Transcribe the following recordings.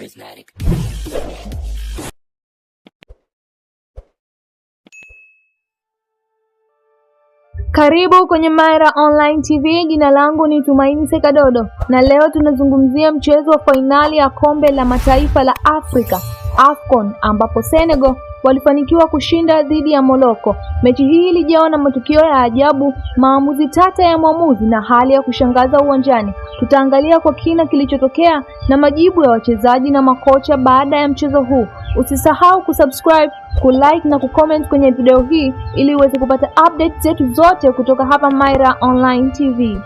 charismatic. Karibu kwenye Maira Online TV. Jina langu ni Tumaini Sekadodo na leo tunazungumzia mchezo wa fainali ya kombe la mataifa la Afrika AFCON, ambapo Senegal walifanikiwa kushinda dhidi ya Morocco. Mechi hii ilijawa na matukio ya ajabu, maamuzi tata ya mwamuzi na hali ya kushangaza uwanjani. Tutaangalia kwa kina kilichotokea na majibu ya wachezaji na makocha baada ya mchezo huu. Usisahau kusubscribe, kulike na kucomment kwenye video hii ili uweze kupata updates zetu zote kutoka hapa Maira Online TV.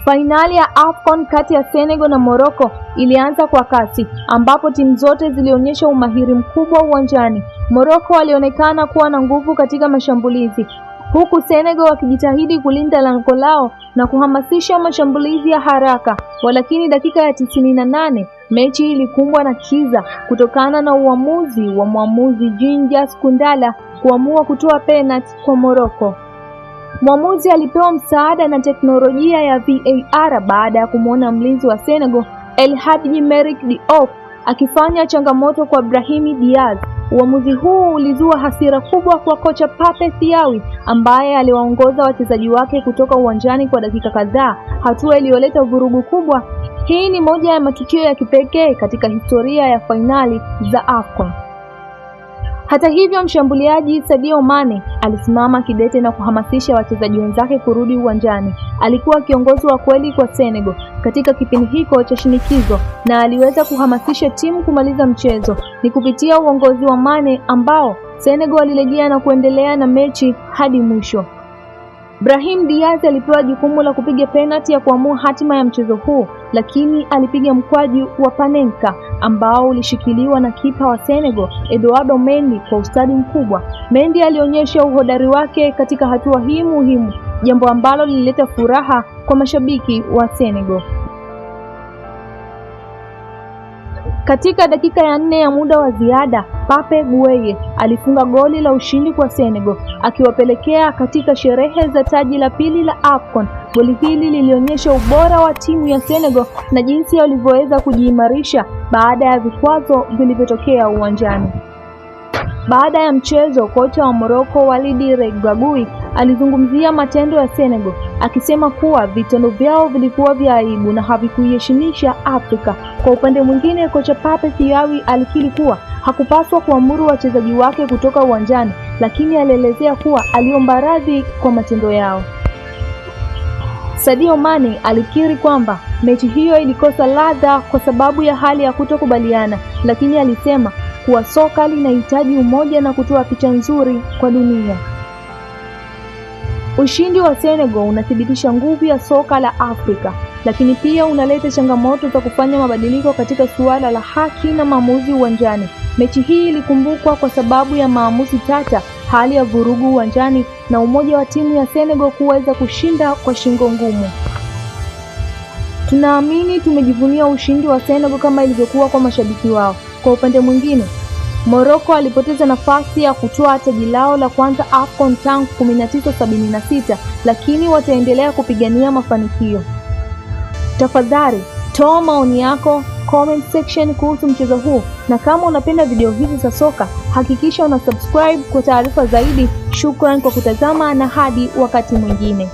Fainali ya AFCON kati ya Senegal na Morocco ilianza kwa kasi, ambapo timu zote zilionyesha umahiri mkubwa uwanjani. Morocco walionekana kuwa na nguvu katika mashambulizi, huku Senegal wakijitahidi kulinda lango lao na kuhamasisha mashambulizi ya haraka. Walakini dakika ya 98 mechi ilikumbwa na kiza kutokana na uamuzi wa mwamuzi Jean-Jacques Koundala kuamua kutoa penalty kwa Morocco. Mwamuzi alipewa msaada na teknolojia ya VAR baada ya kumwona mlinzi wa Senegal El Hadji Malick Diop akifanya changamoto kwa Brahim Diaz. Uamuzi huu ulizua hasira kubwa kwa kocha Pape Thiaw ambaye aliwaongoza wachezaji wake kutoka uwanjani kwa dakika kadhaa, hatua iliyoleta vurugu kubwa. Hii ni moja ya matukio ya kipekee katika historia ya fainali za AFCON. Hata hivyo, mshambuliaji Sadio Mane alisimama kidete na kuhamasisha wachezaji wenzake kurudi uwanjani. Alikuwa kiongozi wa kweli kwa Senegal katika kipindi hiko cha shinikizo na aliweza kuhamasisha timu kumaliza mchezo. Ni kupitia uongozi wa Mane ambao Senegal walirejea na kuendelea na mechi hadi mwisho. Brahim Diaz alipewa jukumu la kupiga penalty ya kuamua hatima ya mchezo huu, lakini alipiga mkwaju wa Panenka ambao ulishikiliwa na kipa wa Senegal Edouard Mendy kwa ustadi mkubwa. Mendy alionyesha uhodari wake katika hatua hii muhimu, jambo ambalo lilileta furaha kwa mashabiki wa Senegal. Katika dakika ya 4 ya muda wa ziada, Pape Gueye alifunga goli la ushindi kwa Senegal, akiwapelekea katika sherehe za taji la pili la AFCON. Goli hili lilionyesha ubora wa timu ya Senegal na jinsi walivyoweza kujiimarisha baada ya vikwazo vilivyotokea uwanjani. Baada ya mchezo, kocha wa Morocco Walid Regragui alizungumzia matendo ya Senegal, akisema kuwa vitendo vyao vilikuwa vya aibu na havikuiheshimisha Afrika. Kwa upande mwingine, kocha Pape Thiaw alikiri kuwa hakupaswa kuamuru wachezaji wake kutoka uwanjani, lakini alielezea kuwa aliomba radhi kwa matendo yao. Sadio Mane alikiri kwamba mechi hiyo ilikosa ladha kwa sababu ya hali ya kutokubaliana, lakini alisema kuwa soka linahitaji umoja na kutoa picha nzuri kwa dunia. Ushindi wa Senegal unathibitisha nguvu ya soka la Afrika, lakini pia unaleta changamoto za kufanya mabadiliko katika suala la haki na maamuzi uwanjani. Mechi hii ilikumbukwa kwa sababu ya maamuzi tata, hali ya vurugu uwanjani na umoja wa timu ya Senegal kuweza kushinda kwa shingo ngumu. Tunaamini tumejivunia ushindi wa Senegal kama ilivyokuwa kwa mashabiki wao. Kwa upande mwingine, Morocco alipoteza nafasi ya kutoa taji lao la kwanza AFCON tangu 1976, lakini wataendelea kupigania mafanikio. Tafadhali toa maoni yako comment section kuhusu mchezo huu, na kama unapenda video hizi za soka hakikisha una subscribe kwa taarifa zaidi. Shukran kwa kutazama na hadi wakati mwingine.